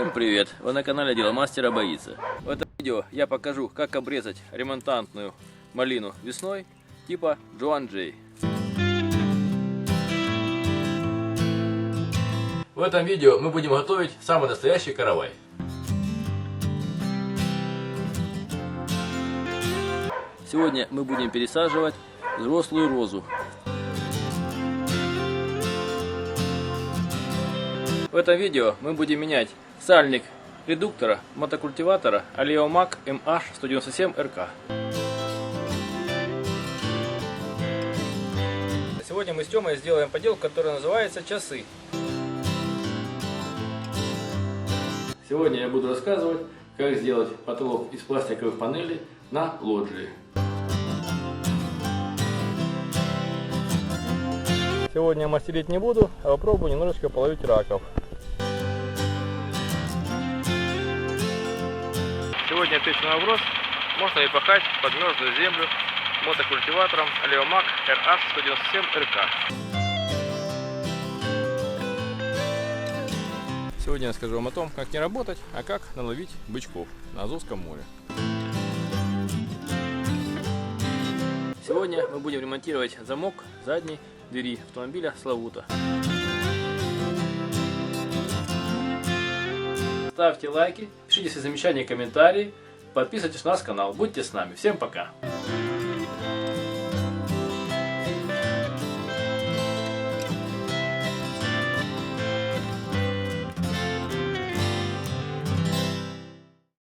Всем привет! Вы на канале Дело Мастера Боится. В этом видео я покажу, как обрезать ремонтантную малину весной типа Джоан Джей. В этом видео мы будем готовить самый настоящий каравай. Сегодня мы будем пересаживать взрослую розу. В этом видео мы будем менять сальник редуктора мотокультиватора Алеомаг MH197RK. Сегодня мы с Тёмой сделаем поделку, которая называется часы. Сегодня я буду рассказывать, как сделать потолок из пластиковых панелей на лоджии. Сегодня мастерить не буду, а попробую немножечко половить раков. Сегодня отвечу на вопрос, можно ли пахать подмерзлую землю мотокультиватором Алеомаг RH197RK. Сегодня я расскажу вам о том, как не работать, а как наловить бычков на Азовском море. Сегодня мы будем ремонтировать замок задней двери автомобиля Славута. Ставьте лайки, пишите свои замечания и комментарии, подписывайтесь на наш канал. Будьте с нами. Всем пока!